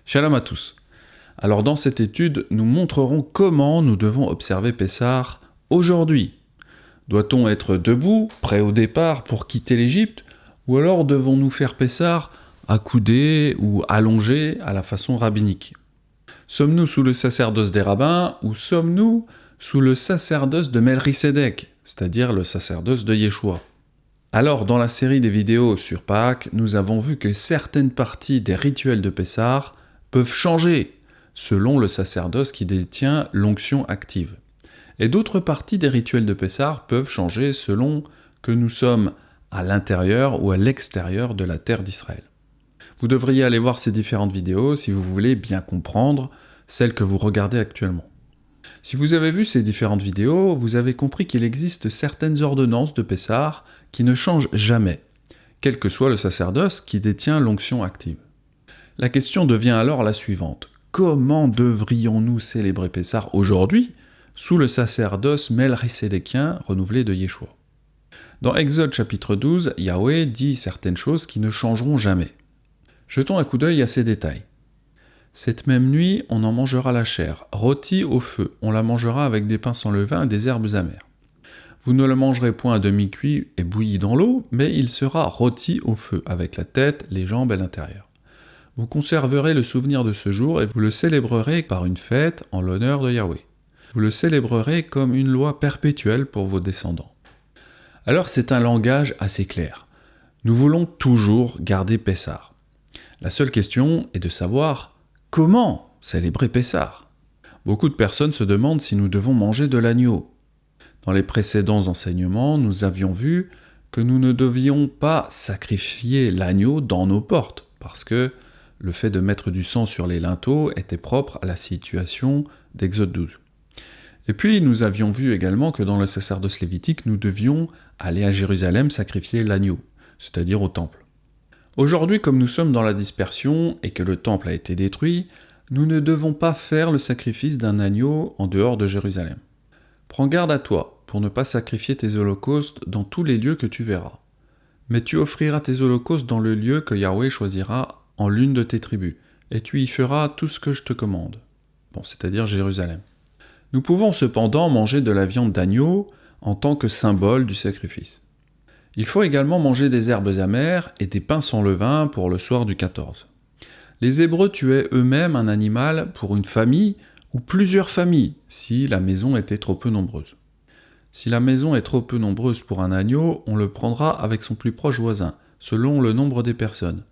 Shalom à tous. Alors dans cette étude, nous montrerons comment nous devons observer Pessah aujourd'hui. Doit-on être debout, prêt au départ pour quitter l'Égypte, ou alors devons-nous faire Pessah accoudés ou allongés à la façon rabbinique? Sommes-nous sous le sacerdoce des rabbins ou sommes-nous sous le sacerdoce de Melchisédek, c'est-à-dire le sacerdoce de Yeshua? Alors, dans la série des vidéos sur Pâques, nous avons vu que certaines parties des rituels de Pessah peuvent changer selon le sacerdoce qui détient l'onction active. Et d'autres parties des rituels de Pessah peuvent changer selon que nous sommes à l'intérieur ou à l'extérieur de la terre d'Israël. Vous devriez aller voir ces différentes vidéos si vous voulez bien comprendre celles que vous regardez actuellement. Si vous avez vu ces différentes vidéos, vous avez compris qu'il existe certaines ordonnances de Pessah qui ne changent jamais, quel que soit le sacerdoce qui détient l'onction active. La question devient alors la suivante. Comment devrions-nous célébrer Pessah aujourd'hui sous le sacerdoce melchisédékien renouvelé de Yeshua? Dans Exode chapitre 12, Yahweh dit certaines choses qui ne changeront jamais. Jetons un coup d'œil à ces détails. Cette même nuit, on en mangera la chair, rôtie au feu. On la mangera avec des pains sans levain et des herbes amères. Vous ne le mangerez point à demi-cuit et bouilli dans l'eau, mais il sera rôti au feu, avec la tête, les jambes et l'intérieur. Vous conserverez le souvenir de ce jour et vous le célébrerez par une fête en l'honneur de Yahweh. Vous le célébrerez comme une loi perpétuelle pour vos descendants. Alors c'est un langage assez clair. Nous voulons toujours garder Pessah. La seule question est de savoir comment célébrer Pessah. Beaucoup de personnes se demandent si nous devons manger de l'agneau. Dans les précédents enseignements, nous avions vu que nous ne devions pas sacrifier l'agneau dans nos portes, parce que le fait de mettre du sang sur les linteaux était propre à la situation d'Exode 12. Et puis nous avions vu également que dans le sacerdoce lévitique, nous devions aller à Jérusalem sacrifier l'agneau, c'est-à-dire au temple. Aujourd'hui, comme nous sommes dans la dispersion et que le temple a été détruit, nous ne devons pas faire le sacrifice d'un agneau en dehors de Jérusalem. Prends garde à toi pour ne pas sacrifier tes holocaustes dans tous les lieux que tu verras. Mais tu offriras tes holocaustes dans le lieu que Yahweh choisira en l'une de tes tribus, et tu y feras tout ce que je te commande. C'est-à-dire Jérusalem. Nous pouvons cependant manger de la viande d'agneau en tant que symbole du sacrifice. Il faut également manger des herbes amères et des pains sans levain pour le soir du 14. Les Hébreux tuaient eux-mêmes un animal pour une famille ou plusieurs familles si la maison était trop peu nombreuse. Si la maison est trop peu nombreuse pour un agneau, on le prendra avec son plus proche voisin, selon le nombre des personnes.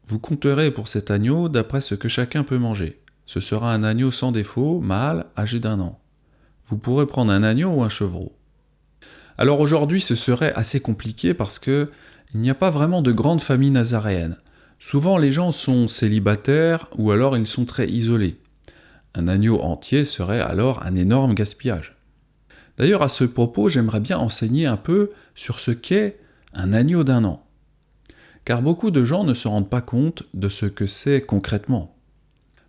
Vous compterez pour cet agneau d'après ce que chacun peut manger. Ce sera un agneau sans défaut, mâle, âgé d'1 an. Vous pourrez prendre un agneau ou un chevreau. Alors aujourd'hui, ce serait assez compliqué parce que il n'y a pas vraiment de grande famille nazaréenne. Souvent, les gens sont célibataires ou alors ils sont très isolés. Un agneau entier serait alors un énorme gaspillage. D'ailleurs, à ce propos, j'aimerais bien enseigner un peu sur ce qu'est un agneau d'1 an. Car beaucoup de gens ne se rendent pas compte de ce que c'est concrètement.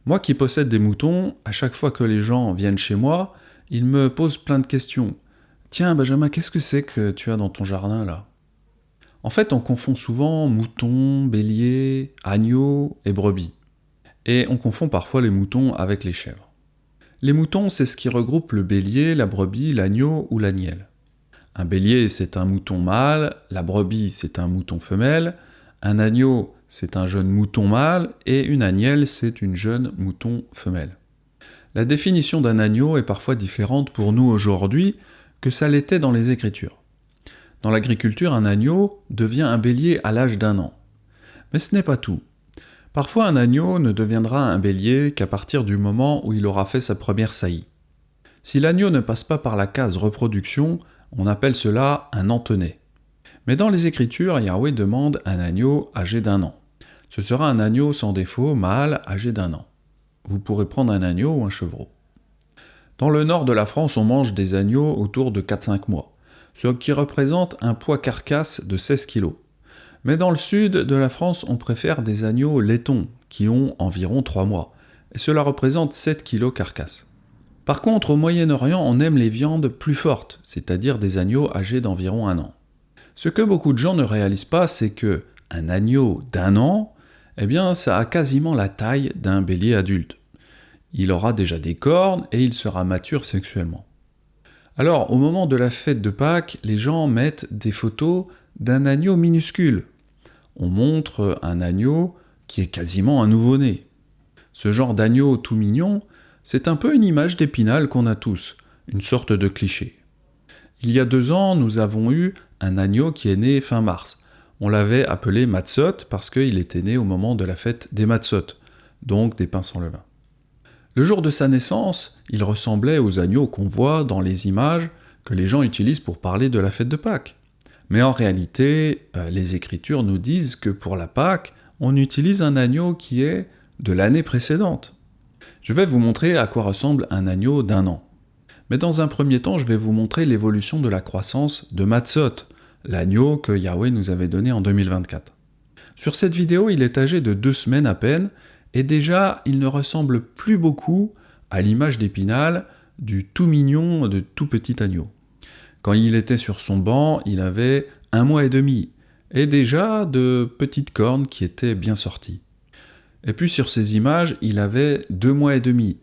Moi qui possède des moutons, à chaque fois que les gens viennent chez moi, ils me posent plein de questions. « Tiens, Benjamin, qu'est-ce que c'est que tu as dans ton jardin, là ?» En fait, on confond souvent moutons, béliers, agneaux et brebis. Et on confond parfois les moutons avec les chèvres. Les moutons, c'est ce qui regroupe le bélier, la brebis, l'agneau ou l'agnelle. Un bélier, c'est un mouton mâle, la brebis, c'est un mouton femelle, un agneau, c'est un jeune mouton mâle, et une agnelle, c'est une jeune mouton femelle. La définition d'un agneau est parfois différente pour nous aujourd'hui que ça l'était dans les Écritures. Dans l'agriculture, un agneau devient un bélier à l'âge d'1 an. Mais ce n'est pas tout. Parfois, un agneau ne deviendra un bélier qu'à partir du moment où il aura fait sa première saillie. Si l'agneau ne passe pas par la case reproduction, on appelle cela un entenné. Mais dans les Écritures, Yahweh demande un agneau âgé d'1 an. Ce sera un agneau sans défaut, mâle, âgé d'1 an. Vous pourrez prendre un agneau ou un chevreau. Dans le nord de la France, on mange des agneaux autour de 4-5 mois, ce qui représente un poids carcasse de 16 kg. Mais dans le sud de la France, on préfère des agneaux laitons, qui ont environ 3 mois, et cela représente 7 kg carcasse. Par contre, au Moyen-Orient, on aime les viandes plus fortes, c'est-à-dire des agneaux âgés d'environ 1 an. Ce que beaucoup de gens ne réalisent pas, c'est que un agneau d'1 an eh bien ça a quasiment la taille d'un bélier adulte. Il aura déjà des cornes et il sera mature sexuellement. Alors, au moment de la fête de Pâques, les gens mettent des photos d'un agneau minuscule. On montre un agneau qui est quasiment un nouveau-né. Ce genre d'agneau tout mignon, c'est un peu une image d'Épinal qu'on a tous, une sorte de cliché. Il y a 2 ans, nous avons eu un agneau qui est né fin mars. On l'avait appelé Matzot parce qu'il était né au moment de la fête des Matzot, donc des pains sans levain. Le jour de sa naissance, il ressemblait aux agneaux qu'on voit dans les images que les gens utilisent pour parler de la fête de Pâques. Mais en réalité, les Écritures nous disent que pour la Pâques, on utilise un agneau qui est de l'année précédente. Je vais vous montrer à quoi ressemble un agneau d'1 an. Mais dans un premier temps, je vais vous montrer l'évolution de la croissance de Matzot, l'agneau que Yahweh nous avait donné en 2024. Sur cette vidéo, il est âgé de 2 semaines à peine, et déjà, il ne ressemble plus beaucoup à l'image d'Épinal du tout mignon, de tout petit agneau. Quand il était sur son banc, il avait 1 mois et demi, et déjà de petites cornes qui étaient bien sorties. Et puis sur ces images, il avait 2 mois et demi.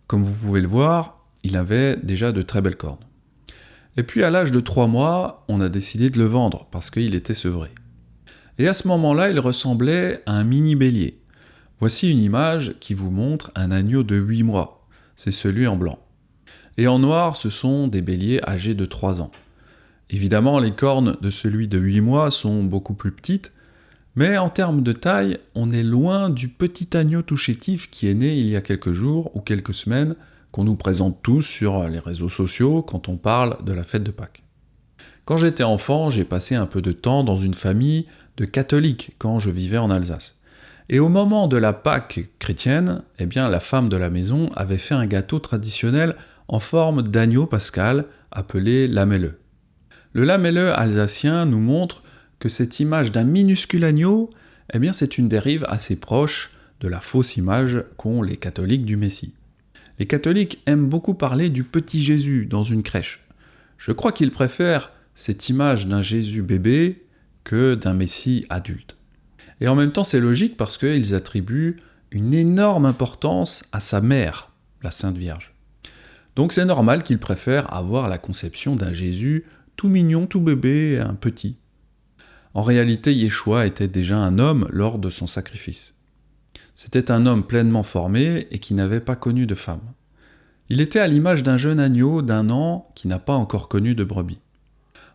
Comme vous pouvez le voir, il avait déjà de très belles cornes. Et puis à l'âge de 3 mois, on a décidé de le vendre, parce qu'il était sevré. Et à ce moment-là, il ressemblait à un mini bélier. Voici une image qui vous montre un agneau de 8 mois. C'est celui en blanc. Et en noir, ce sont des béliers âgés de 3 ans. Évidemment, les cornes de celui de 8 mois sont beaucoup plus petites, mais en termes de taille, on est loin du petit agneau tout chétif qui est né il y a quelques jours ou quelques semaines, qu'on nous présente tous sur les réseaux sociaux quand on parle de la fête de Pâques. Quand j'étais enfant, j'ai passé un peu de temps dans une famille de catholiques quand je vivais en Alsace. Et au moment de la Pâques chrétienne, eh bien, la femme de la maison avait fait un gâteau traditionnel en forme d'agneau pascal appelé lamelleux. Le lamelleux alsacien nous montre que cette image d'un minuscule agneau, eh bien, c'est une dérive assez proche de la fausse image qu'ont les catholiques du Messie. Les catholiques aiment beaucoup parler du petit Jésus dans une crèche. Je crois qu'ils préfèrent cette image d'un Jésus bébé que d'un Messie adulte. Et en même temps, c'est logique parce qu'ils attribuent une énorme importance à sa mère, la Sainte Vierge. Donc c'est normal qu'ils préfèrent avoir la conception d'un Jésus tout mignon, tout bébé, un petit. En réalité, Yeshua était déjà un homme lors de son sacrifice. C'était un homme pleinement formé et qui n'avait pas connu de femme. Il était à l'image d'un jeune agneau d'1 an qui n'a pas encore connu de brebis.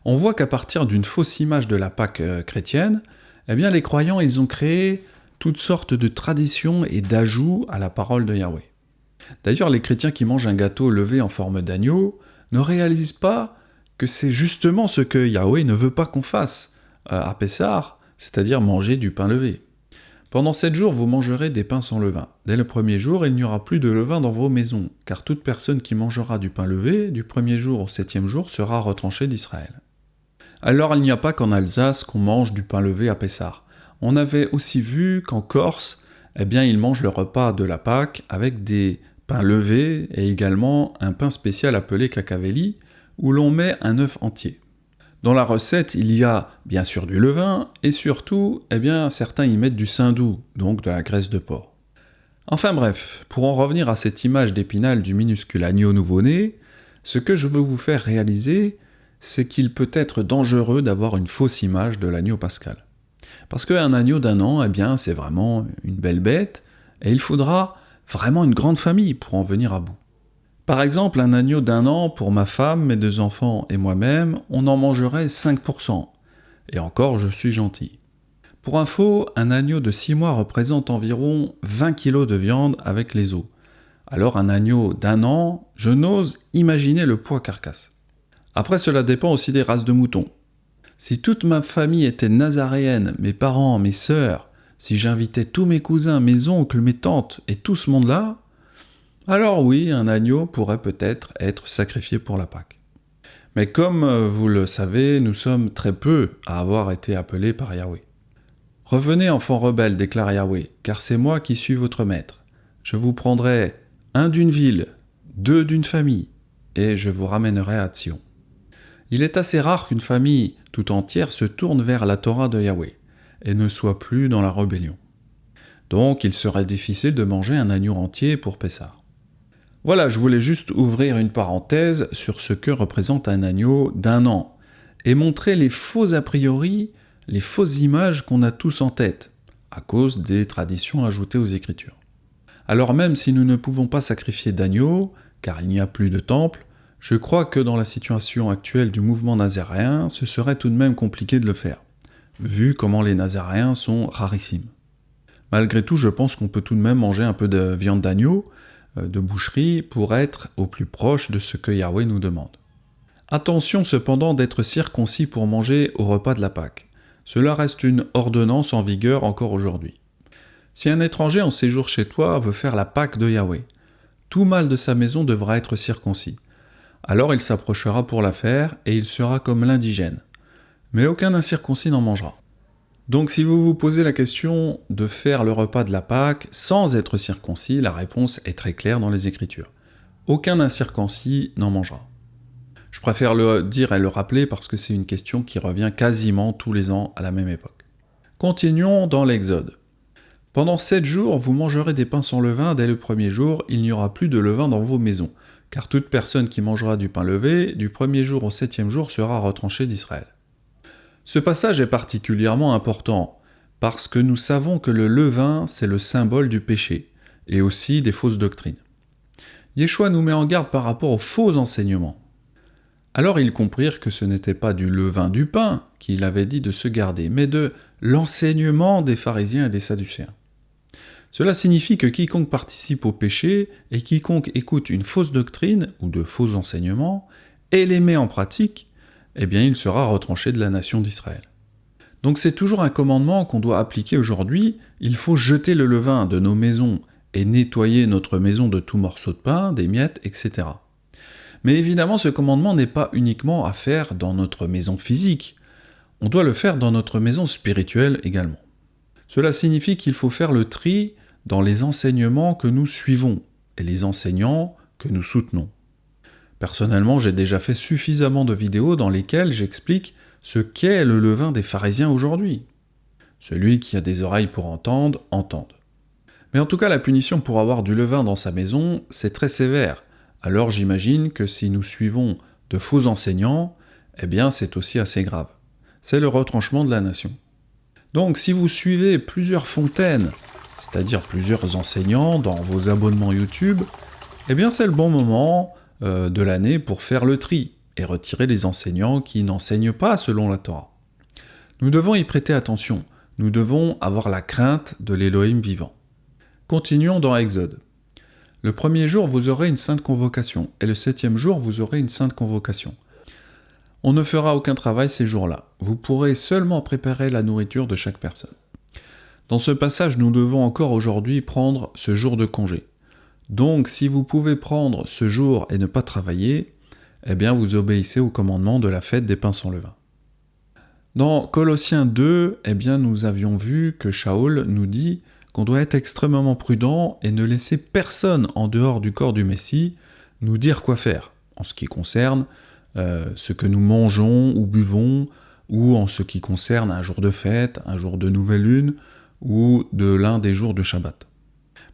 On voit qu'à partir d'une fausse image de la Pâque chrétienne, eh bien, les croyants, ils ont créé toutes sortes de traditions et d'ajouts à la parole de Yahweh. D'ailleurs, les chrétiens qui mangent un gâteau levé en forme d'agneau ne réalisent pas que c'est justement ce que Yahweh ne veut pas qu'on fasse à Pessah, c'est-à-dire manger du pain levé. Pendant 7 jours, vous mangerez des pains sans levain. Dès le premier jour, il n'y aura plus de levain dans vos maisons, car toute personne qui mangera du pain levé, du premier jour au 7e jour, sera retranchée d'Israël. Alors il n'y a pas qu'en Alsace qu'on mange du pain levé à Pessah. On avait aussi vu qu'en Corse, eh bien, ils mangent le repas de la Pâque avec des pains levés et également un pain spécial appelé cacavelli, où l'on met un œuf entier. Dans la recette, il y a bien sûr du levain, et surtout, eh bien, certains y mettent du saindoux, donc de la graisse de porc. Enfin bref, pour en revenir à cette image d'Épinal du minuscule agneau nouveau-né, ce que je veux vous faire réaliser, c'est qu'il peut être dangereux d'avoir une fausse image de l'agneau pascal. Parce qu'un agneau d'1 an, eh bien, c'est vraiment une belle bête, et il faudra vraiment une grande famille pour en venir à bout. Par exemple, un agneau d'1 an, pour ma femme, mes 2 enfants et moi-même, on en mangerait 5%. Et encore, je suis gentil. Pour info, un agneau de 6 mois représente environ 20 kg de viande avec les os. Alors un agneau d'1 an, je n'ose imaginer le poids carcasse. Après, cela dépend aussi des races de moutons. Si toute ma famille était nazaréenne, mes parents, mes sœurs, si j'invitais tous mes cousins, mes oncles, mes tantes et tout ce monde-là, alors oui, un agneau pourrait peut-être être sacrifié pour la Pâque. Mais comme vous le savez, nous sommes très peu à avoir été appelés par Yahweh. Revenez, enfants rebelles, déclare Yahweh, car c'est moi qui suis votre maître. Je vous prendrai 1 d'une ville, 2 d'une famille, et je vous ramènerai à Sion. Il est assez rare qu'une famille tout entière se tourne vers la Torah de Yahweh et ne soit plus dans la rébellion. Donc il serait difficile de manger un agneau entier pour Pessah. Voilà, je voulais juste ouvrir une parenthèse sur ce que représente un agneau d'1 an, et montrer les faux a priori, les fausses images qu'on a tous en tête, à cause des traditions ajoutées aux Écritures. Alors même si nous ne pouvons pas sacrifier d'agneau, car il n'y a plus de temple, je crois que dans la situation actuelle du mouvement nazaréen, ce serait tout de même compliqué de le faire, vu comment les nazaréens sont rarissimes. Malgré tout, je pense qu'on peut tout de même manger un peu de viande d'agneau, de boucherie, pour être au plus proche de ce que Yahweh nous demande. Attention cependant d'être circoncis pour manger au repas de la Pâque. Cela reste une ordonnance en vigueur encore aujourd'hui. Si un étranger en séjour chez toi veut faire la Pâque de Yahweh, tout mâle de sa maison devra être circoncis. Alors il s'approchera pour la faire et il sera comme l'indigène. Mais aucun incirconcis n'en mangera. Donc si vous vous posez la question de faire le repas de la Pâque sans être circoncis, la réponse est très claire dans les Écritures. Aucun incirconcis n'en mangera. Je préfère le dire et le rappeler parce que c'est une question qui revient quasiment tous les ans à la même époque. Continuons dans l'Exode. Pendant 7 jours, vous mangerez des pains sans levain. Dès le premier jour, il n'y aura plus de levain dans vos maisons, car toute personne qui mangera du pain levé, du premier jour au 7e jour, sera retranchée d'Israël. Ce passage est particulièrement important, parce que nous savons que le levain, c'est le symbole du péché, et aussi des fausses doctrines. Yeshua nous met en garde par rapport aux faux enseignements. Alors ils comprirent que ce n'était pas du levain du pain qu'il avait dit de se garder, mais de l'enseignement des pharisiens et des sadducéens. Cela signifie que quiconque participe au péché et quiconque écoute une fausse doctrine ou de faux enseignements et les met en pratique, eh bien il sera retranché de la nation d'Israël. Donc c'est toujours un commandement qu'on doit appliquer aujourd'hui, il faut jeter le levain de nos maisons et nettoyer notre maison de tout morceau de pain, des miettes, etc. Mais évidemment ce commandement n'est pas uniquement à faire dans notre maison physique, on doit le faire dans notre maison spirituelle également. Cela signifie qu'il faut faire le tri dans les enseignements que nous suivons et les enseignants que nous soutenons. Personnellement, j'ai déjà fait suffisamment de vidéos dans lesquelles j'explique ce qu'est le levain des pharisiens aujourd'hui. Celui qui a des oreilles pour entendre, entende. Mais en tout cas, la punition pour avoir du levain dans sa maison, c'est très sévère. Alors j'imagine que si nous suivons de faux enseignants, eh bien c'est aussi assez grave. C'est le retranchement de la nation. Donc si vous suivez plusieurs fontaines, c'est-à-dire plusieurs enseignants dans vos abonnements YouTube, eh bien c'est le bon moment de l'année pour faire le tri et retirer les enseignants qui n'enseignent pas selon la Torah. Nous devons y prêter attention, nous devons avoir la crainte de l'Élohim vivant. Continuons dans Exode. Le premier jour, vous aurez une sainte convocation, et le 7e jour, vous aurez une sainte convocation. On ne fera aucun travail ces jours-là. Vous pourrez seulement préparer la nourriture de chaque personne. Dans ce passage, nous devons encore aujourd'hui prendre ce jour de congé. Donc, si vous pouvez prendre ce jour et ne pas travailler, eh bien vous obéissez au commandement de la fête des pains sans levain. Dans Colossiens 2, eh bien nous avions vu que Shaul nous dit qu'on doit être extrêmement prudent et ne laisser personne en dehors du corps du Messie nous dire quoi faire, en ce qui concerne ce que nous mangeons ou buvons, ou en ce qui concerne un jour de fête, un jour de nouvelle lune, ou de l'un des jours de Shabbat.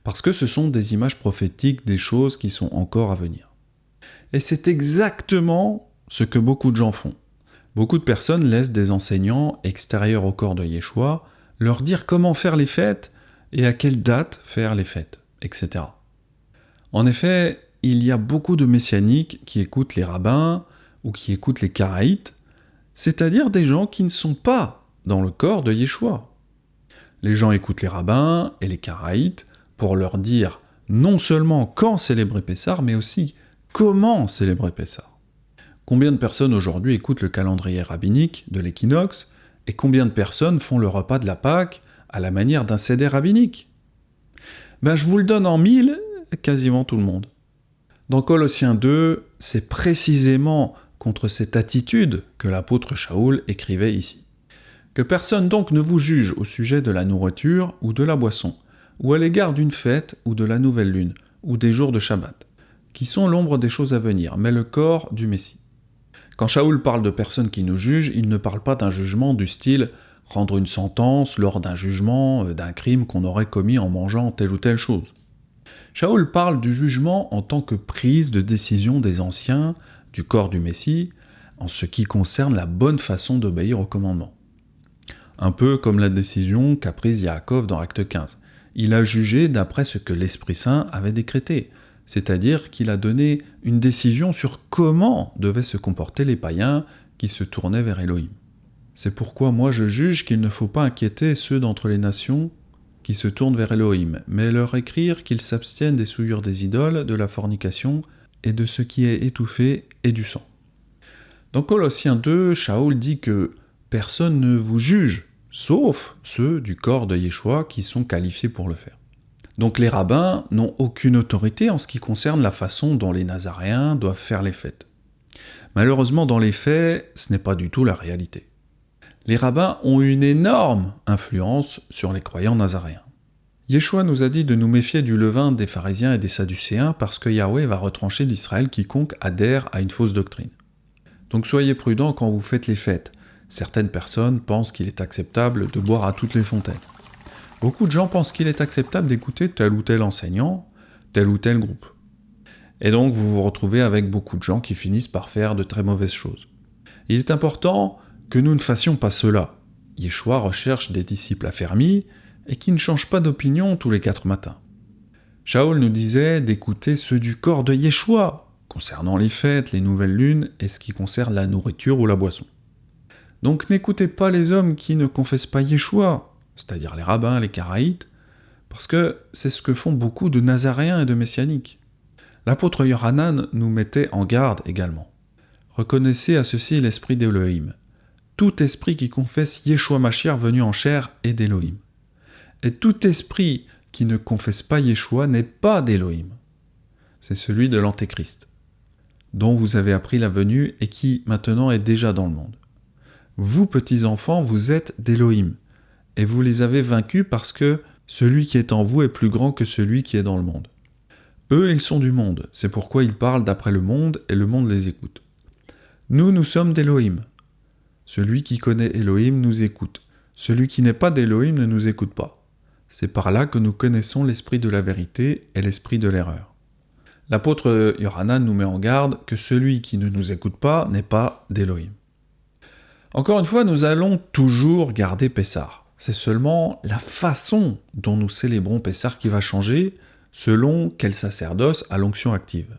Parce que ce sont des images prophétiques des choses qui sont encore à venir. Et c'est exactement ce que beaucoup de gens font. Beaucoup de personnes laissent des enseignants extérieurs au corps de Yeshua leur dire comment faire les fêtes et à quelle date faire les fêtes, etc. En effet, il y a beaucoup de messianiques qui écoutent les rabbins ou qui écoutent les karaïtes, c'est-à-dire des gens qui ne sont pas dans le corps de Yeshua. Les gens écoutent les rabbins et les karaïtes pour leur dire non seulement quand célébrer Pessah, mais aussi comment célébrer Pessah. Combien de personnes aujourd'hui écoutent le calendrier rabbinique de l'équinoxe, et combien de personnes font le repas de la Pâque à la manière d'un seder rabbinique ? Ben je vous le donne en 1000, quasiment tout le monde. Dans Colossiens 2, c'est précisément contre cette attitude que l'apôtre Shaul écrivait ici. Que personne donc ne vous juge au sujet de la nourriture ou de la boisson, ou à l'égard d'une fête ou de la nouvelle lune, ou des jours de Shabbat, qui sont l'ombre des choses à venir, mais le corps du Messie. Quand Shaul parle de personnes qui nous jugent, il ne parle pas d'un jugement du style « rendre une sentence lors d'un jugement d'un crime qu'on aurait commis en mangeant telle ou telle chose. Shaul parle du jugement en tant que prise de décision des anciens, du corps du Messie, en ce qui concerne la bonne façon d'obéir au commandement. Un peu comme la décision qu'a prise Yaakov dans Acte 15. Il a jugé d'après ce que l'Esprit Saint avait décrété, c'est-à-dire qu'il a donné une décision sur comment devaient se comporter les païens qui se tournaient vers Élohim. C'est pourquoi moi je juge qu'il ne faut pas inquiéter ceux d'entre les nations qui se tournent vers Élohim, mais leur écrire qu'ils s'abstiennent des souillures des idoles, de la fornication et de ce qui est étouffé et du sang. Dans Colossiens 2, Shaul dit que personne ne vous juge, sauf ceux du corps de Yeshua qui sont qualifiés pour le faire. Donc les rabbins n'ont aucune autorité en ce qui concerne la façon dont les Nazaréens doivent faire les fêtes. Malheureusement, dans les faits, ce n'est pas du tout la réalité. Les rabbins ont une énorme influence sur les croyants nazaréens. Yeshua nous a dit de nous méfier du levain des pharisiens et des sadducéens parce que Yahweh va retrancher d'Israël quiconque adhère à une fausse doctrine. Donc soyez prudents quand vous faites les fêtes. Certaines personnes pensent qu'il est acceptable de boire à toutes les fontaines. Beaucoup de gens pensent qu'il est acceptable d'écouter tel ou tel enseignant, tel ou tel groupe. Et donc vous vous retrouvez avec beaucoup de gens qui finissent par faire de très mauvaises choses. Il est important que nous ne fassions pas cela. Yeshua recherche des disciples affermis et qui ne changent pas d'opinion tous les 4 matins. Shaul nous disait d'écouter ceux du corps de Yeshua, concernant les fêtes, les nouvelles lunes et ce qui concerne la nourriture ou la boisson. Donc n'écoutez pas les hommes qui ne confessent pas Yeshua, c'est-à-dire les rabbins, les karaïtes, parce que c'est ce que font beaucoup de Nazaréens et de Messianiques. L'apôtre Yohanan nous mettait en garde également. Reconnaissez à ceci l'esprit d'Élohim. Tout esprit qui confesse Yeshua Mashiach venu en chair est d'Élohim. Et tout esprit qui ne confesse pas Yeshua n'est pas d'Élohim. C'est celui de l'Antéchrist, dont vous avez appris la venue et qui maintenant est déjà dans le monde. Vous, petits enfants, vous êtes d'Élohim, et vous les avez vaincus parce que celui qui est en vous est plus grand que celui qui est dans le monde. Eux, ils sont du monde, c'est pourquoi ils parlent d'après le monde et le monde les écoute. Nous sommes d'Élohim. Celui qui connaît Élohim nous écoute. Celui qui n'est pas d'Élohim ne nous écoute pas. C'est par là que nous connaissons l'esprit de la vérité et l'esprit de l'erreur. L'apôtre Yohanan nous met en garde que celui qui ne nous écoute pas n'est pas d'Élohim. Encore une fois, nous allons toujours garder Pessah. C'est seulement la façon dont nous célébrons Pessah qui va changer selon quel sacerdoce a l'onction active.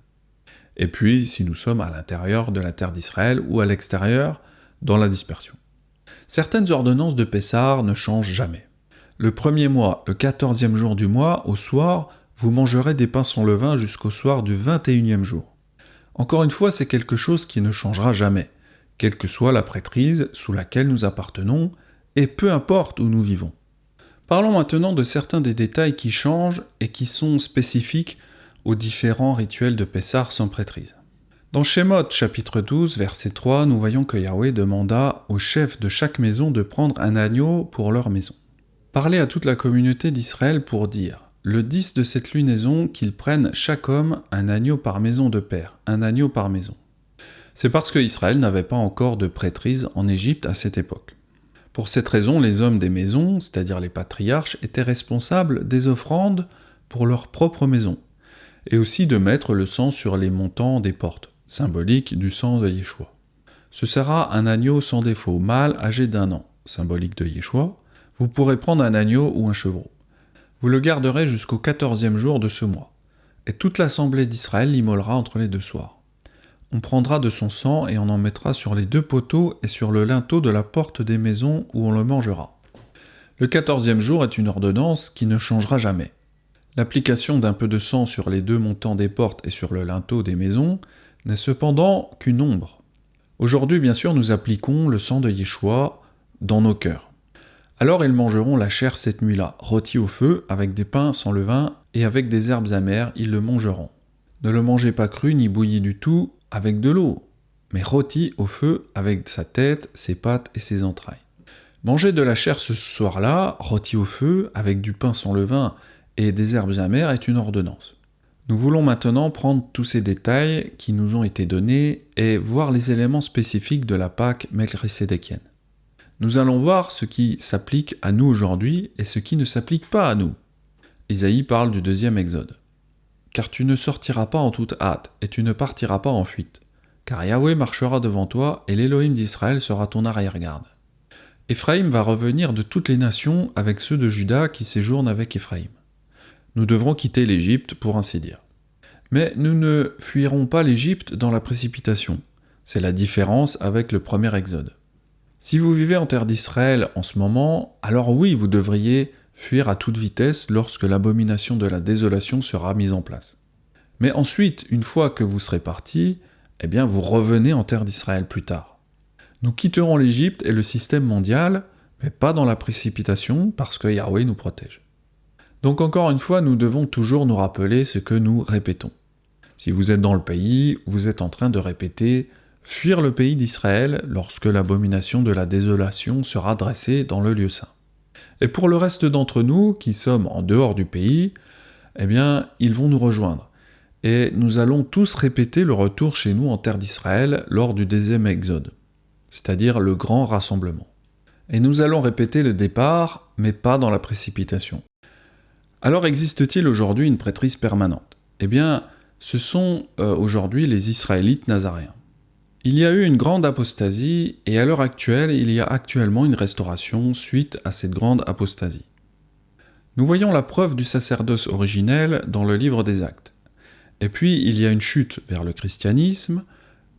Et puis, si nous sommes à l'intérieur de la terre d'Israël ou à l'extérieur, dans la dispersion. Certaines ordonnances de Pessah ne changent jamais. Le premier mois, le 14e jour du mois, au soir, vous mangerez des pains sans levain jusqu'au soir du 21e jour. Encore une fois, c'est quelque chose qui ne changera jamais, quelle que soit la prêtrise sous laquelle nous appartenons, et peu importe où nous vivons. Parlons maintenant de certains des détails qui changent et qui sont spécifiques aux différents rituels de Pessah sans prêtrise. Dans Shemot, chapitre 12, verset 3, nous voyons que Yahweh demanda aux chefs de chaque maison de prendre un agneau pour leur maison. Parlez à toute la communauté d'Israël pour dire « Le 10 de cette lunaison, qu'ils prennent chaque homme un agneau par maison de père, un agneau par maison. » C'est parce que Israël n'avait pas encore de prêtrise en Égypte à cette époque. Pour cette raison, les hommes des maisons, c'est-à-dire les patriarches, étaient responsables des offrandes pour leur propre maison, et aussi de mettre le sang sur les montants des portes, symbolique du sang de Yeshua. Ce sera un agneau sans défaut, mâle âgé d'1 an, symbolique de Yeshua. Vous pourrez prendre un agneau ou un chevreau. Vous le garderez jusqu'au 14e jour de ce mois, et toute l'assemblée d'Israël l'immolera entre les 2 soirs. On prendra de son sang et on en mettra sur les 2 poteaux et sur le linteau de la porte des maisons où on le mangera. Le 14e jour est une ordonnance qui ne changera jamais. L'application d'un peu de sang sur les 2 montants des portes et sur le linteau des maisons n'est cependant qu'une ombre. Aujourd'hui, bien sûr, nous appliquons le sang de Yeshua dans nos cœurs. Alors ils mangeront la chair cette nuit-là, rôtie au feu, avec des pains sans levain et avec des herbes amères, ils le mangeront. Ne le mangez pas cru ni bouilli du tout, avec de l'eau, mais rôti au feu avec sa tête, ses pattes et ses entrailles. Manger de la chair ce soir-là, rôti au feu, avec du pain sans levain et des herbes amères est une ordonnance. Nous voulons maintenant prendre tous ces détails qui nous ont été donnés et voir les éléments spécifiques de la Pâque melchisédékienne. Nous allons voir ce qui s'applique à nous aujourd'hui et ce qui ne s'applique pas à nous. Isaïe parle du deuxième exode. Car tu ne sortiras pas en toute hâte, et tu ne partiras pas en fuite. Car Yahweh marchera devant toi, et l'Élohim d'Israël sera ton arrière-garde. Éphraïm va revenir de toutes les nations avec ceux de Juda qui séjournent avec Éphraïm. Nous devrons quitter l'Égypte, pour ainsi dire. Mais nous ne fuirons pas l'Égypte dans la précipitation. C'est la différence avec le premier exode. Si vous vivez en terre d'Israël en ce moment, alors oui, vous devriez fuir à toute vitesse lorsque l'abomination de la désolation sera mise en place. Mais ensuite, une fois que vous serez partis, eh bien vous revenez en terre d'Israël plus tard. Nous quitterons l'Égypte et le système mondial, mais pas dans la précipitation, parce que Yahweh nous protège. Donc encore une fois, nous devons toujours nous rappeler ce que nous répétons. Si vous êtes dans le pays, vous êtes en train de répéter « fuir le pays d'Israël lorsque l'abomination de la désolation sera dressée dans le lieu saint ». Et pour le reste d'entre nous, qui sommes en dehors du pays, eh bien, ils vont nous rejoindre. Et nous allons tous répéter le retour chez nous en terre d'Israël lors du deuxième exode, c'est-à-dire le grand rassemblement. Et nous allons répéter le départ, mais pas dans la précipitation. Alors existe-t-il aujourd'hui une prêtrise permanente ? Eh bien, ce sont aujourd'hui les Israélites nazaréens. Il y a eu une grande apostasie, et à l'heure actuelle, il y a actuellement une restauration suite à cette grande apostasie. Nous voyons la preuve du sacerdoce originel dans le livre des Actes. Et puis, il y a une chute vers le christianisme,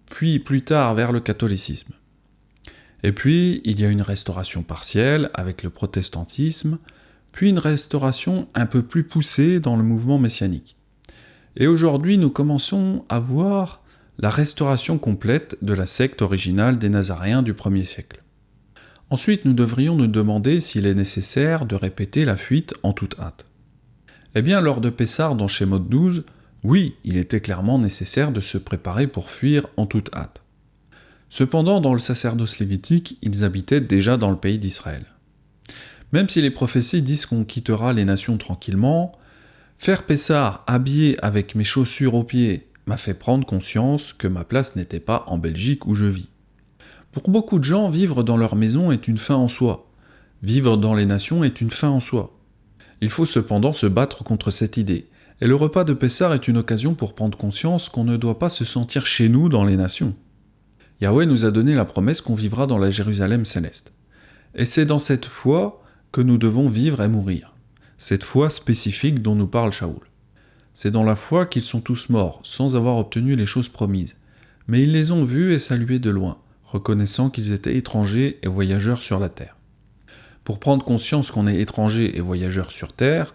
puis plus tard vers le catholicisme. Et puis, il y a une restauration partielle avec le protestantisme, puis une restauration un peu plus poussée dans le mouvement messianique. Et aujourd'hui, nous commençons à voir la restauration complète de la secte originale des Nazaréens du 1er siècle. Ensuite, nous devrions nous demander s'il est nécessaire de répéter la fuite en toute hâte. Eh bien, lors de Pessah dans Shemot 12, oui, il était clairement nécessaire de se préparer pour fuir en toute hâte. Cependant, dans le sacerdoce lévitique, ils habitaient déjà dans le pays d'Israël. Même si les prophéties disent qu'on quittera les nations tranquillement, faire Pessah habillé avec mes chaussures aux pieds m'a fait prendre conscience que ma place n'était pas en Belgique où je vis. Pour beaucoup de gens, vivre dans leur maison est une fin en soi. Vivre dans les nations est une fin en soi. Il faut cependant se battre contre cette idée. Et le repas de Pessah est une occasion pour prendre conscience qu'on ne doit pas se sentir chez nous dans les nations. Yahweh nous a donné la promesse qu'on vivra dans la Jérusalem céleste. Et c'est dans cette foi que nous devons vivre et mourir. Cette foi spécifique dont nous parle Shaoul. C'est dans la foi qu'ils sont tous morts, sans avoir obtenu les choses promises. Mais ils les ont vus et salués de loin, reconnaissant qu'ils étaient étrangers et voyageurs sur la terre. Pour prendre conscience qu'on est étrangers et voyageurs sur terre,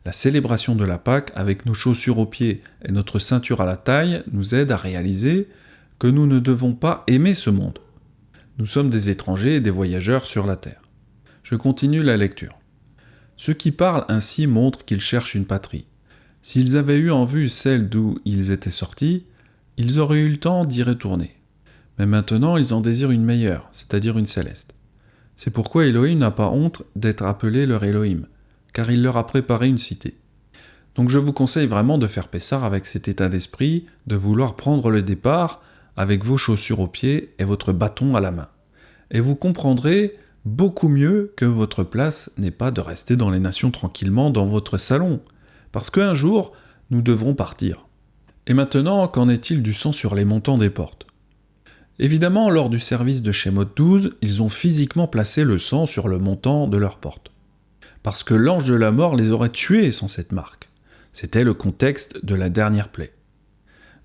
la célébration de la Pâque, avec nos chaussures aux pieds et notre ceinture à la taille, nous aide à réaliser que nous ne devons pas aimer ce monde. Nous sommes des étrangers et des voyageurs sur la terre. Je continue la lecture. Ceux qui parlent ainsi montrent qu'ils cherchent une patrie. S'ils avaient eu en vue celle d'où ils étaient sortis, ils auraient eu le temps d'y retourner. Mais maintenant, ils en désirent une meilleure, c'est-à-dire une céleste. C'est pourquoi Elohim n'a pas honte d'être appelé leur Elohim, car il leur a préparé une cité. Donc je vous conseille vraiment de faire Pessah avec cet état d'esprit, de vouloir prendre le départ avec vos chaussures aux pieds et votre bâton à la main. Et vous comprendrez beaucoup mieux que votre place n'est pas de rester dans les nations tranquillement dans votre salon, parce qu'un jour, nous devrons partir. Et maintenant, qu'en est-il du sang sur les montants des portes ? Évidemment, lors du service de Shemot 12, ils ont physiquement placé le sang sur le montant de leurs portes. Parce que l'ange de la mort les aurait tués sans cette marque. C'était le contexte de la dernière plaie.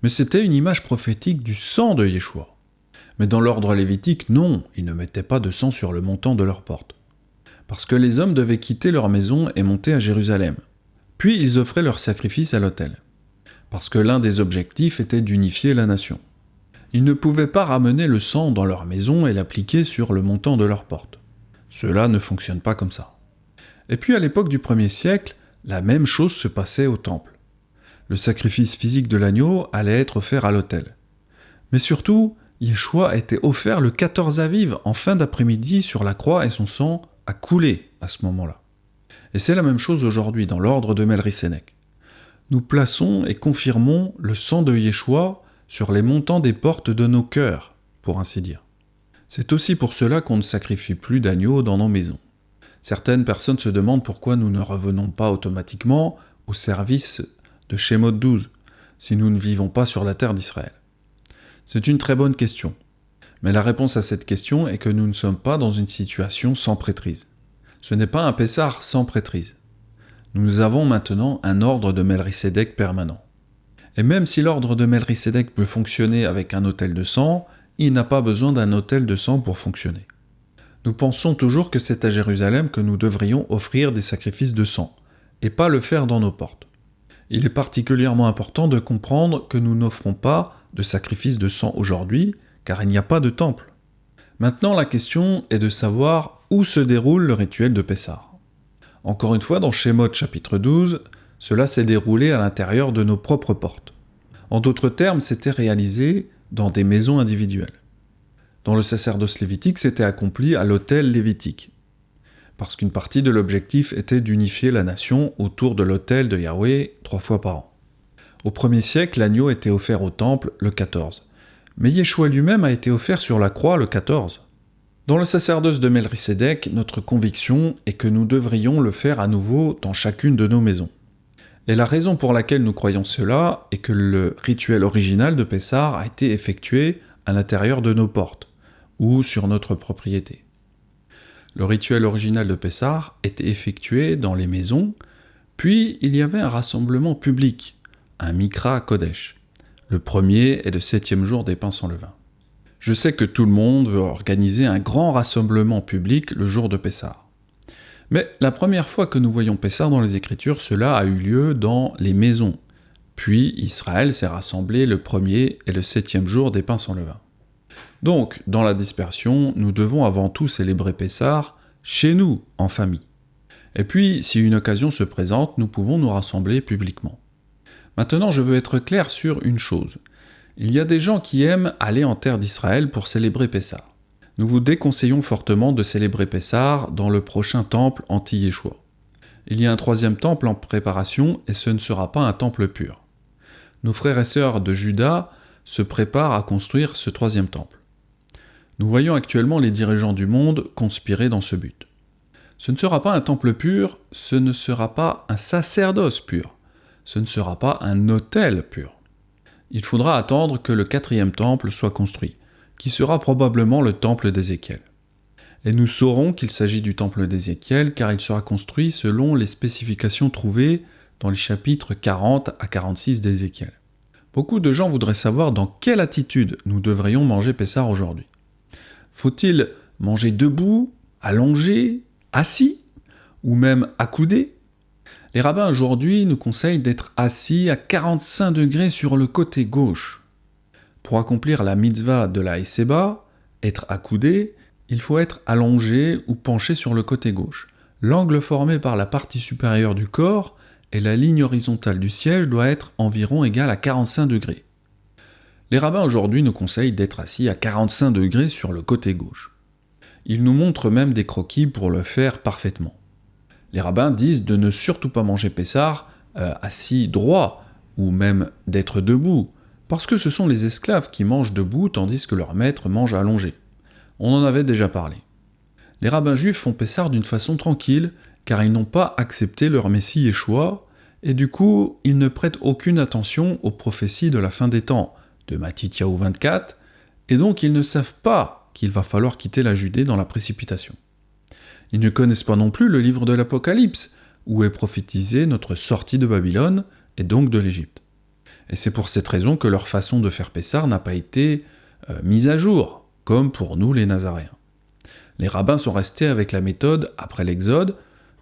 Mais c'était une image prophétique du sang de Yeshua. Mais dans l'ordre lévitique, non, ils ne mettaient pas de sang sur le montant de leurs portes. Parce que les hommes devaient quitter leur maison et monter à Jérusalem. Puis ils offraient leur sacrifice à l'autel. Parce que l'un des objectifs était d'unifier la nation. Ils ne pouvaient pas ramener le sang dans leur maison et l'appliquer sur le montant de leur porte. Cela ne fonctionne pas comme ça. Et puis à l'époque du 1er siècle, la même chose se passait au temple. Le sacrifice physique de l'agneau allait être offert à l'autel. Mais surtout, Yeshua était offert le 14 Aviv en fin d'après-midi sur la croix et son sang a coulé à ce moment-là. Et c'est la même chose aujourd'hui dans l'ordre de Melchisédek. Nous plaçons et confirmons le sang de Yeshua sur les montants des portes de nos cœurs, pour ainsi dire. C'est aussi pour cela qu'on ne sacrifie plus d'agneaux dans nos maisons. Certaines personnes se demandent pourquoi nous ne revenons pas automatiquement au service de Shemot 12, si nous ne vivons pas sur la terre d'Israël. C'est une très bonne question. Mais la réponse à cette question est que nous ne sommes pas dans une situation sans prêtrise. Ce n'est pas un Pessah sans prêtrise. Nous avons maintenant un ordre de Melchisédek permanent. Et même si l'ordre de Melchisédek peut fonctionner avec un autel de sang, il n'a pas besoin d'un autel de sang pour fonctionner. Nous pensons toujours que c'est à Jérusalem que nous devrions offrir des sacrifices de sang, et pas le faire dans nos portes. Il est particulièrement important de comprendre que nous n'offrons pas de sacrifices de sang aujourd'hui, car il n'y a pas de temple. Maintenant, la question est de savoir où se déroule le rituel de Pessah. Encore une fois, dans Shemot chapitre 12, cela s'est déroulé à l'intérieur de nos propres portes. En d'autres termes, c'était réalisé dans des maisons individuelles. Dans le sacerdoce lévitique, c'était accompli à l'autel lévitique, parce qu'une partie de l'objectif était d'unifier la nation autour de l'autel de Yahweh 3 fois par an. Au 1er siècle, l'agneau était offert au temple le 14, mais Yeshua lui-même a été offert sur la croix le 14. Dans le sacerdoce de Melchisédek, notre conviction est que nous devrions le faire à nouveau dans chacune de nos maisons. Et la raison pour laquelle nous croyons cela est que le rituel original de Pessah a été effectué à l'intérieur de nos portes, ou sur notre propriété. Le rituel original de Pessah était effectué dans les maisons, puis il y avait un rassemblement public, un Mikra Kodesh, le 1er et le 7e jour des pains sans levain. Je sais que tout le monde veut organiser un grand rassemblement public le jour de Pessah. Mais la première fois que nous voyons Pessah dans les Écritures, cela a eu lieu dans les maisons. Puis Israël s'est rassemblé le 1er et le 7e jour des pains sans levain. Donc, dans la dispersion, nous devons avant tout célébrer Pessah chez nous, en famille. Et puis, si une occasion se présente, nous pouvons nous rassembler publiquement. Maintenant, je veux être clair sur une chose. Il y a des gens qui aiment aller en terre d'Israël pour célébrer Pessah. Nous vous déconseillons fortement de célébrer Pessah dans le prochain temple anti-Yeshua. Il y a un 3e temple en préparation et ce ne sera pas un temple pur. Nos frères et sœurs de Juda se préparent à construire ce 3e temple. Nous voyons actuellement les dirigeants du monde conspirer dans ce but. Ce ne sera pas un temple pur, ce ne sera pas un sacerdoce pur, ce ne sera pas un autel pur. Il faudra attendre que le 4e temple soit construit, qui sera probablement le temple d'Ézéchiel. Et nous saurons qu'il s'agit du temple d'Ézéchiel car il sera construit selon les spécifications trouvées dans les chapitres 40 à 46 d'Ézéchiel. Beaucoup de gens voudraient savoir dans quelle attitude nous devrions manger Pessah aujourd'hui. Faut-il manger debout, allongé, assis, ou même accoudé? Les rabbins aujourd'hui nous conseillent d'être assis à 45 degrés sur le côté gauche. Pour accomplir la mitzvah de la Esseba, être accoudé, il faut être allongé ou penché sur le côté gauche. L'angle formé par la partie supérieure du corps et la ligne horizontale du siège doit être environ égal à 45 degrés. Les rabbins aujourd'hui nous conseillent d'être assis à 45 degrés sur le côté gauche. Ils nous montrent même des croquis pour le faire parfaitement. Les rabbins disent de ne surtout pas manger Pessah assis droit, ou même d'être debout, parce que ce sont les esclaves qui mangent debout tandis que leur maître mange allongé. On en avait déjà parlé. Les rabbins juifs font Pessah d'une façon tranquille, car ils n'ont pas accepté leur Messie Yeshua, et du coup, ils ne prêtent aucune attention aux prophéties de la fin des temps, de Mattityahu 24, et donc ils ne savent pas qu'il va falloir quitter la Judée dans la précipitation. Ils ne connaissent pas non plus le livre de l'Apocalypse, où est prophétisée notre sortie de Babylone, et donc de l'Égypte. Et c'est pour cette raison que leur façon de faire Pessah n'a pas été mise à jour, comme pour nous les Nazaréens. Les rabbins sont restés avec la méthode après l'Exode,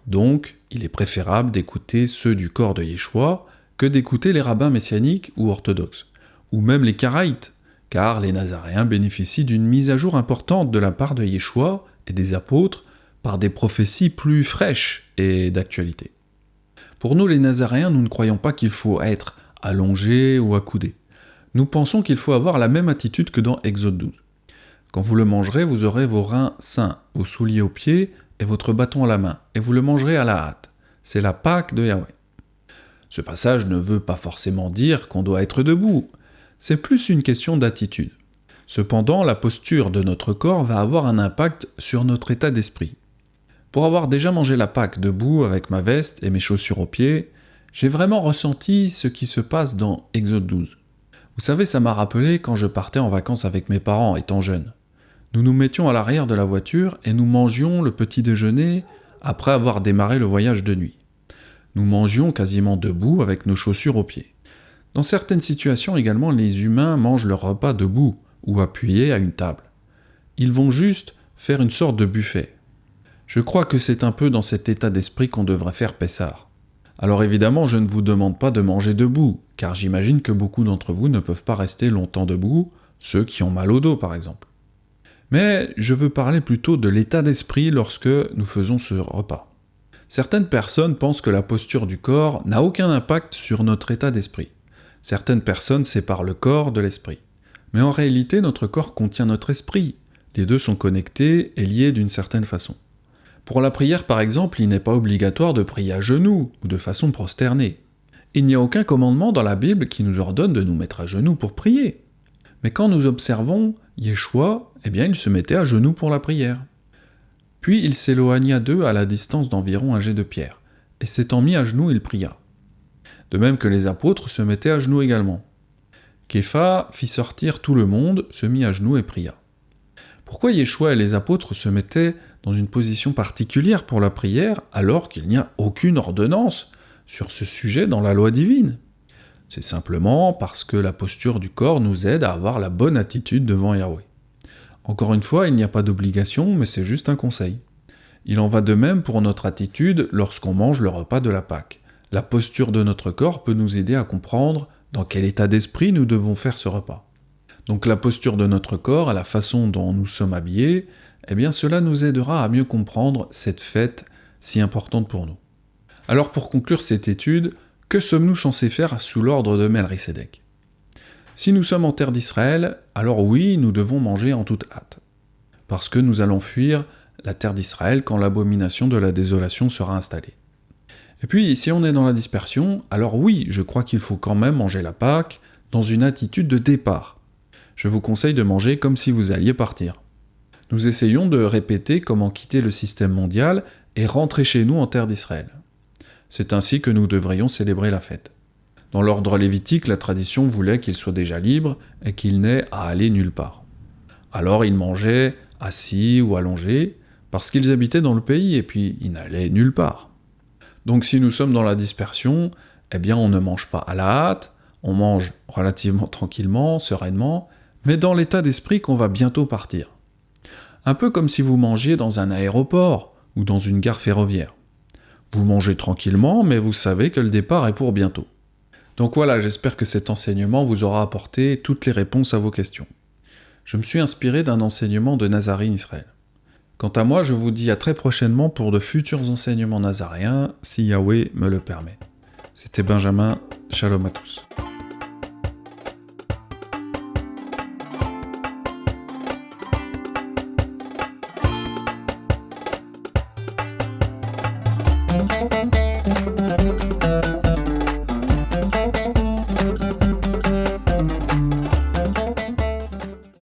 donc il est préférable d'écouter ceux du corps de Yeshua que d'écouter les rabbins messianiques ou orthodoxes, ou même les Karaïtes, car les Nazaréens bénéficient d'une mise à jour importante de la part de Yeshua et des apôtres par des prophéties plus fraîches et d'actualité. Pour nous les Nazaréens, nous ne croyons pas qu'il faut être allongé ou accoudé. Nous pensons qu'il faut avoir la même attitude que dans Exode 12. Quand vous le mangerez, vous aurez vos reins sains, vos souliers aux pieds et votre bâton à la main, et vous le mangerez à la hâte. C'est la Pâque de Yahweh. Ce passage ne veut pas forcément dire qu'on doit être debout, c'est plus une question d'attitude. Cependant, la posture de notre corps va avoir un impact sur notre état d'esprit. Pour avoir déjà mangé la Pâque debout avec ma veste et mes chaussures aux pieds, j'ai vraiment ressenti ce qui se passe dans Exode 12. Vous savez, ça m'a rappelé quand je partais en vacances avec mes parents étant jeune. Nous nous mettions à l'arrière de la voiture et nous mangions le petit déjeuner après avoir démarré le voyage de nuit. Nous mangions quasiment debout avec nos chaussures aux pieds. Dans certaines situations également, les humains mangent leur repas debout ou appuyés à une table. Ils vont juste faire une sorte de buffet. Je crois que c'est un peu dans cet état d'esprit qu'on devrait faire Pessah. Alors évidemment, je ne vous demande pas de manger debout, car j'imagine que beaucoup d'entre vous ne peuvent pas rester longtemps debout, ceux qui ont mal au dos par exemple. Mais je veux parler plutôt de l'état d'esprit lorsque nous faisons ce repas. Certaines personnes pensent que la posture du corps n'a aucun impact sur notre état d'esprit. Certaines personnes séparent le corps de l'esprit. Mais en réalité, notre corps contient notre esprit. Les deux sont connectés et liés d'une certaine façon. Pour la prière, par exemple, il n'est pas obligatoire de prier à genoux ou de façon prosternée. Il n'y a aucun commandement dans la Bible qui nous ordonne de nous mettre à genoux pour prier. Mais quand nous observons Yeshua, il se mettait à genoux pour la prière. Puis il s'éloigna d'eux à la distance d'environ un jet de pierre, et s'étant mis à genoux, il pria. De même que les apôtres se mettaient à genoux également. Képha fit sortir tout le monde, se mit à genoux et pria. Pourquoi Yeshua et les apôtres se mettaient dans une position particulière pour la prière alors qu'il n'y a aucune ordonnance sur ce sujet dans la loi divine? C'est simplement parce que la posture du corps nous aide à avoir la bonne attitude devant Yahweh. Encore une fois, il n'y a pas d'obligation, mais c'est juste un conseil. Il en va de même pour notre attitude lorsqu'on mange le repas de la Pâque. La posture de notre corps peut nous aider à comprendre dans quel état d'esprit nous devons faire ce repas. Donc la posture de notre corps et la façon dont nous sommes habillés, cela nous aidera à mieux comprendre cette fête si importante pour nous. Alors pour conclure cette étude, que sommes-nous censés faire sous l'ordre de Melchisédek? Si nous sommes en terre d'Israël, alors oui, nous devons manger en toute hâte. Parce que nous allons fuir la terre d'Israël quand l'abomination de la désolation sera installée. Et puis, si on est dans la dispersion, alors oui, je crois qu'il faut quand même manger la Pâque dans une attitude de départ. Je vous conseille de manger comme si vous alliez partir. Nous essayons de répéter comment quitter le système mondial et rentrer chez nous en terre d'Israël. C'est ainsi que nous devrions célébrer la fête. Dans l'ordre lévitique, la tradition voulait qu'il soit déjà libre et qu'il n'ait à aller nulle part. Alors ils mangeaient assis ou allongés, parce qu'ils habitaient dans le pays et puis ils n'allaient nulle part. Donc si nous sommes dans la dispersion, on ne mange pas à la hâte, on mange relativement tranquillement, sereinement, mais dans l'état d'esprit qu'on va bientôt partir. Un peu comme si vous mangiez dans un aéroport ou dans une gare ferroviaire. Vous mangez tranquillement, mais vous savez que le départ est pour bientôt. Donc voilà, j'espère que cet enseignement vous aura apporté toutes les réponses à vos questions. Je me suis inspiré d'un enseignement de Nazarene Israël. Quant à moi, je vous dis à très prochainement pour de futurs enseignements nazaréens, si Yahweh me le permet. C'était Benjamin, shalom à tous.